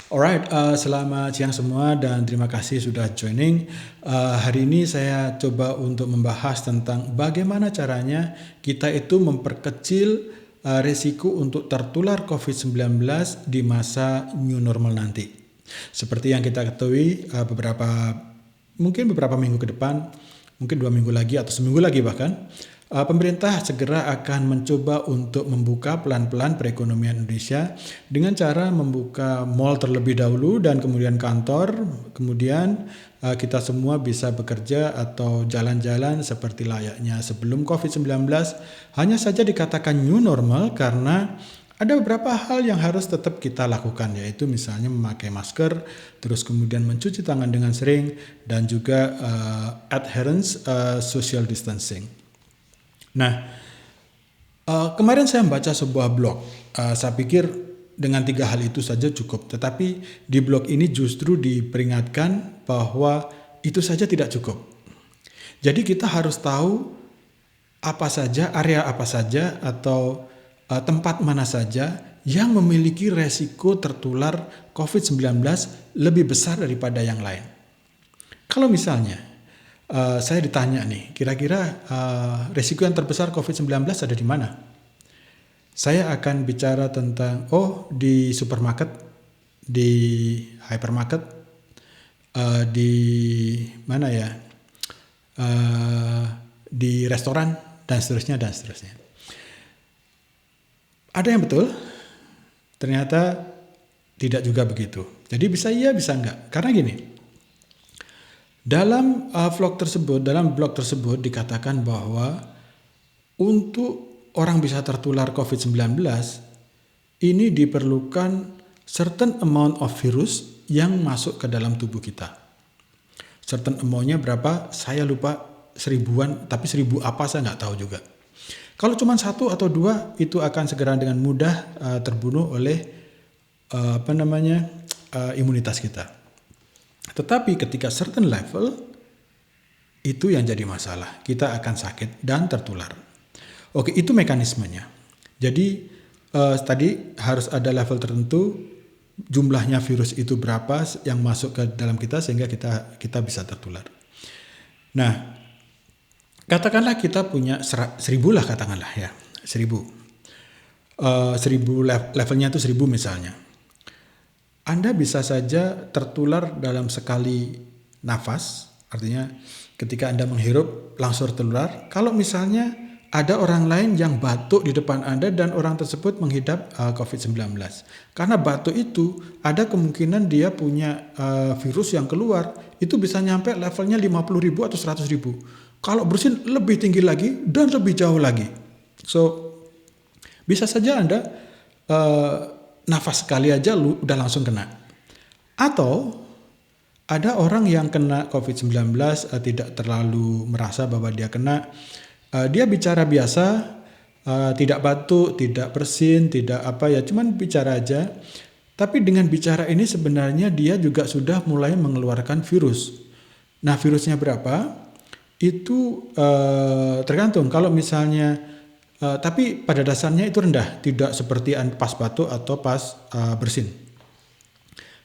Alright, selamat siang semua dan terima kasih sudah joining. Hari ini saya coba untuk membahas tentang bagaimana caranya kita itu memperkecil resiko untuk tertular COVID-19 di masa new normal nanti. Seperti yang kita ketahui mungkin beberapa minggu ke depan, mungkin 2 minggu lagi atau seminggu lagi bahkan, pemerintah segera akan mencoba untuk membuka pelan-pelan perekonomian Indonesia dengan cara membuka mal terlebih dahulu dan kemudian kantor, kemudian kita semua bisa bekerja atau jalan-jalan seperti layaknya sebelum COVID-19. Hanya saja dikatakan new normal karena ada beberapa hal yang harus tetap kita lakukan, yaitu misalnya memakai masker, terus kemudian mencuci tangan dengan sering, dan juga adherence social distancing. Nah, kemarin saya membaca sebuah blog. Saya pikir dengan 3 hal itu saja cukup. Tetapi di blog ini justru diperingatkan bahwa itu saja tidak cukup. Jadi kita harus tahu apa saja, area apa saja, atau tempat mana saja yang memiliki resiko tertular COVID-19 lebih besar daripada yang lain. Kalau misalnya saya ditanya nih, kira-kira resiko yang terbesar COVID-19 ada di mana? Saya akan bicara tentang, di supermarket, di hypermarket, di mana ya, di restoran, dan seterusnya, dan seterusnya. Ada yang betul, ternyata tidak juga begitu. Jadi bisa iya, bisa enggak. Karena gini, dalam blog tersebut dikatakan bahwa untuk orang bisa tertular COVID-19, ini diperlukan certain amount of virus yang masuk ke dalam tubuh kita. Certain amount-nya berapa? Saya lupa, 1000-an, tapi 1000 apa saya nggak tahu juga. Kalau cuma 1 atau 2, itu akan segera dengan mudah terbunuh oleh imunitas kita. Tetapi ketika certain level, itu yang jadi masalah. Kita akan sakit dan tertular. Oke, itu mekanismenya. Jadi tadi harus ada level tertentu, jumlahnya virus itu berapa yang masuk ke dalam kita sehingga kita bisa tertular. Nah, katakanlah kita punya 1000 lah, katakanlah ya, 1000. 1000 levelnya itu 1000 misalnya. Anda bisa saja tertular dalam sekali nafas, artinya ketika Anda menghirup langsung tertular. Kalau misalnya ada orang lain yang batuk di depan Anda dan orang tersebut menghidap COVID-19. Karena batuk itu ada kemungkinan dia punya virus yang keluar, itu bisa nyampe levelnya 50.000 atau 100.000. Kalau bersin lebih tinggi lagi dan lebih jauh lagi. So, bisa saja Anda nafas sekali aja udah langsung kena. Atau ada orang yang kena COVID-19 tidak terlalu merasa bahwa dia kena. Dia bicara biasa, tidak batuk, tidak bersin, tidak cuman bicara aja. Tapi dengan bicara ini sebenarnya dia juga sudah mulai mengeluarkan virus. Nah, virusnya berapa? Itu tergantung. Kalau misalnya, tapi pada dasarnya itu rendah, tidak seperti pas batuk atau pas bersin.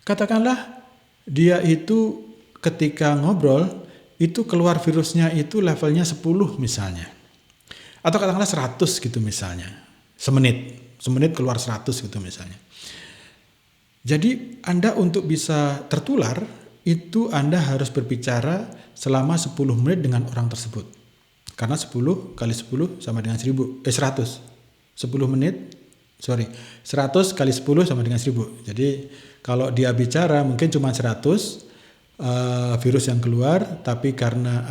Katakanlah dia itu ketika ngobrol itu keluar virusnya itu levelnya 10 misalnya, atau katakanlah 100 gitu misalnya, semenit keluar 100 gitu misalnya. Jadi Anda untuk bisa tertular itu Anda harus berbicara selama 10 menit dengan orang tersebut. Karena 10 kali 10 sama dengan 100. 100 kali 10 sama dengan 1000. Jadi kalau dia bicara mungkin cuma 100 virus yang keluar, tapi karena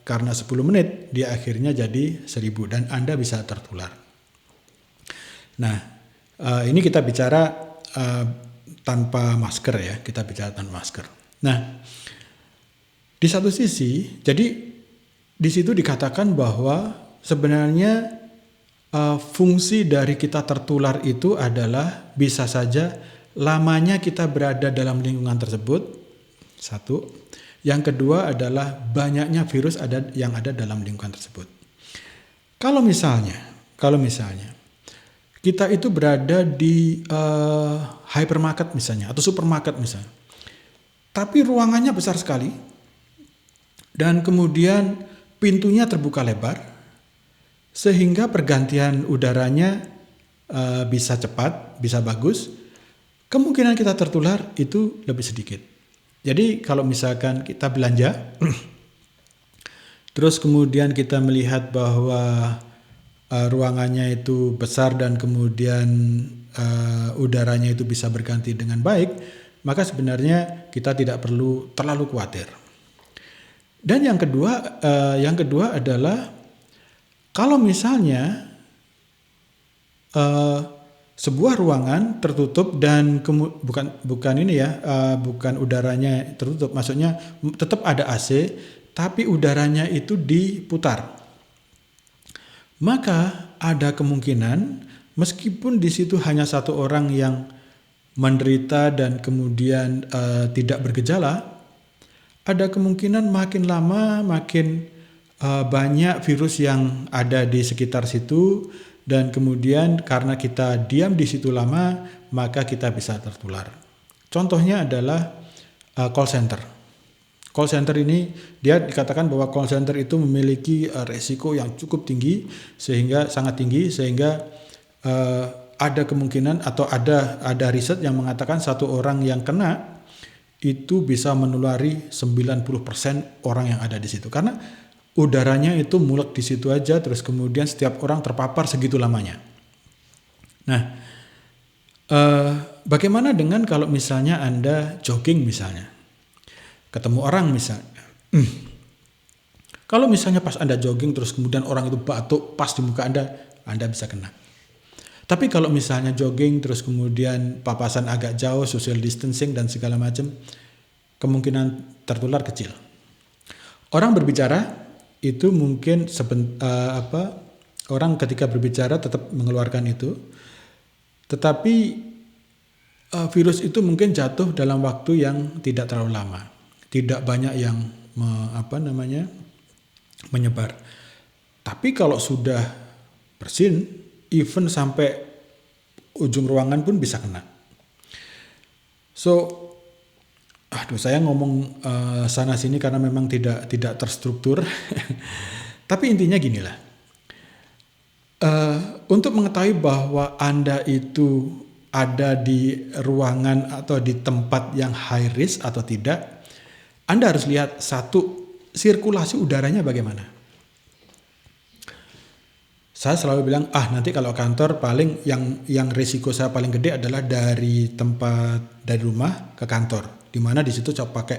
10 menit dia akhirnya jadi 1000 dan Anda bisa tertular. Nah, ini kita bicara tanpa masker ya, kita bicara tanpa masker. Nah, di satu sisi, jadi di situ dikatakan bahwa sebenarnya fungsi dari kita tertular itu adalah bisa saja lamanya kita berada dalam lingkungan tersebut, satu. Yang kedua adalah banyaknya virus yang ada dalam lingkungan tersebut. Kalau misalnya kita itu berada di hypermarket misalnya atau supermarket misalnya. Tapi ruangannya besar sekali dan kemudian pintunya terbuka lebar sehingga pergantian udaranya bisa cepat, bisa bagus. Kemungkinan kita tertular itu lebih sedikit. Jadi kalau misalkan kita belanja, terus kemudian kita melihat bahwa ruangannya itu besar dan kemudian udaranya itu bisa berganti dengan baik, maka sebenarnya kita tidak perlu terlalu khawatir. Dan yang kedua adalah kalau misalnya sebuah ruangan tertutup dan bukan udaranya tertutup, maksudnya tetap ada AC, tapi udaranya itu diputar. Maka ada kemungkinan meskipun di situ hanya satu orang yang menderita dan kemudian tidak bergejala, ada kemungkinan makin lama makin banyak virus yang ada di sekitar situ. Dan kemudian karena kita diam di situ lama, maka kita bisa tertular. Contohnya adalah call center. Call center ini dia dikatakan bahwa call center itu memiliki resiko yang cukup tinggi, sangat tinggi sehingga ada kemungkinan atau ada riset yang mengatakan satu orang yang kena itu bisa menulari 90% orang yang ada di situ. Karena udaranya itu mulek di situ aja, terus kemudian setiap orang terpapar segitu lamanya. Nah, bagaimana dengan kalau misalnya Anda jogging misalnya, ketemu orang misalnya. Kalau misalnya pas Anda jogging terus kemudian orang itu batuk pas di muka Anda bisa kena. Tapi kalau misalnya jogging terus kemudian papasan agak jauh, social distancing dan segala macam, kemungkinan tertular kecil. Orang berbicara itu mungkin orang ketika berbicara tetap mengeluarkan itu, tetapi virus itu mungkin jatuh dalam waktu yang tidak terlalu lama, tidak banyak yang menyebar. Tapi kalau sudah bersin, even sampai ujung ruangan pun bisa kena. Saya ngomong sana sini karena memang tidak terstruktur. Tapi intinya ginilah. Untuk mengetahui bahwa Anda itu ada di ruangan atau di tempat yang high risk atau tidak, Anda harus lihat satu, sirkulasi udaranya bagaimana. Saya selalu bilang, nanti kalau kantor paling yang risiko saya paling gede adalah dari rumah ke kantor, di mana di situ saya pakai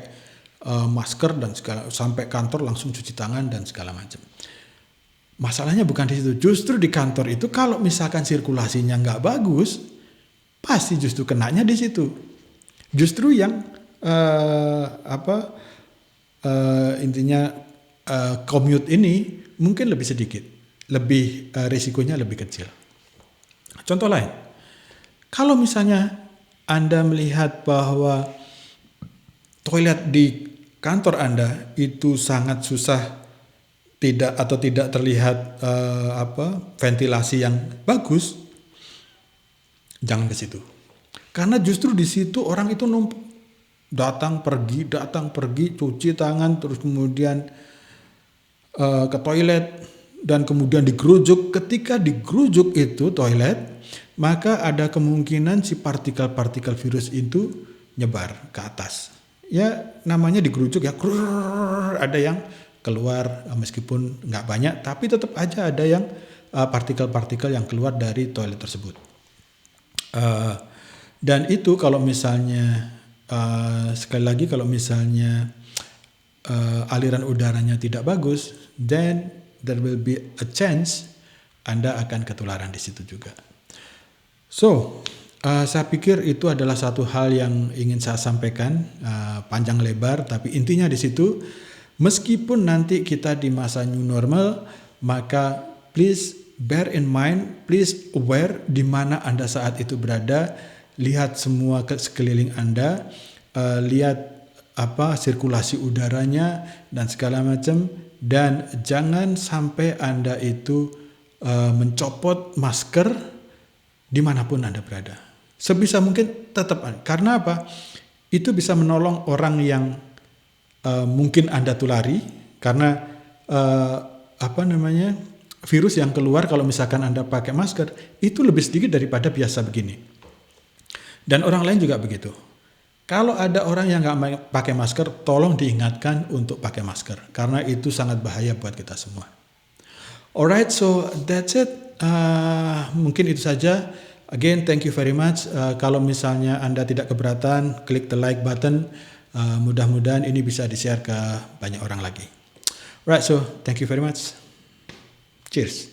masker dan segala, sampai kantor langsung cuci tangan dan segala macam. Masalahnya bukan di situ, justru di kantor itu kalau misalkan sirkulasinya nggak bagus, pasti justru kenanya di situ. Justru yang commute ini mungkin lebih sedikit. Risikonya lebih kecil. Contoh lain, kalau misalnya Anda melihat bahwa toilet di kantor Anda itu sangat susah, tidak terlihat ventilasi yang bagus, jangan ke situ. Karena justru di situ orang itu numpuk, datang pergi, cuci tangan, terus kemudian ke toilet. Dan kemudian digerujuk. Ketika digerujuk itu toilet, maka ada kemungkinan si partikel-partikel virus itu nyebar ke atas. Ya namanya digerujuk ya, ada yang keluar meskipun nggak banyak, tapi tetap aja ada yang partikel-partikel yang keluar dari toilet tersebut. Dan itu kalau misalnya sekali lagi kalau misalnya aliran udaranya tidak bagus, then there will be a chance Anda akan ketularan di situ juga. Saya pikir itu adalah satu hal yang ingin saya sampaikan panjang lebar, tapi intinya di situ, meskipun nanti kita di masa new normal, maka please bear in mind, please aware di mana Anda saat itu berada, lihat semua sekeliling Anda, lihat sirkulasi udaranya dan segala macam. Dan jangan sampai Anda itu mencopot masker dimanapun Anda berada. Sebisa mungkin tetap, karena apa? Itu bisa menolong orang yang mungkin Anda tulari, karena virus yang keluar kalau misalkan Anda pakai masker itu lebih sedikit daripada biasa begini. Dan orang lain juga begitu. Kalau ada orang yang nggak pakai masker, tolong diingatkan untuk pakai masker, karena itu sangat bahaya buat kita semua. Alright, so that's it. Mungkin itu saja. Again, thank you very much. Kalau misalnya Anda tidak keberatan, klik the like button. Mudah-mudahan ini bisa di-share ke banyak orang lagi. Alright, so thank you very much. Cheers.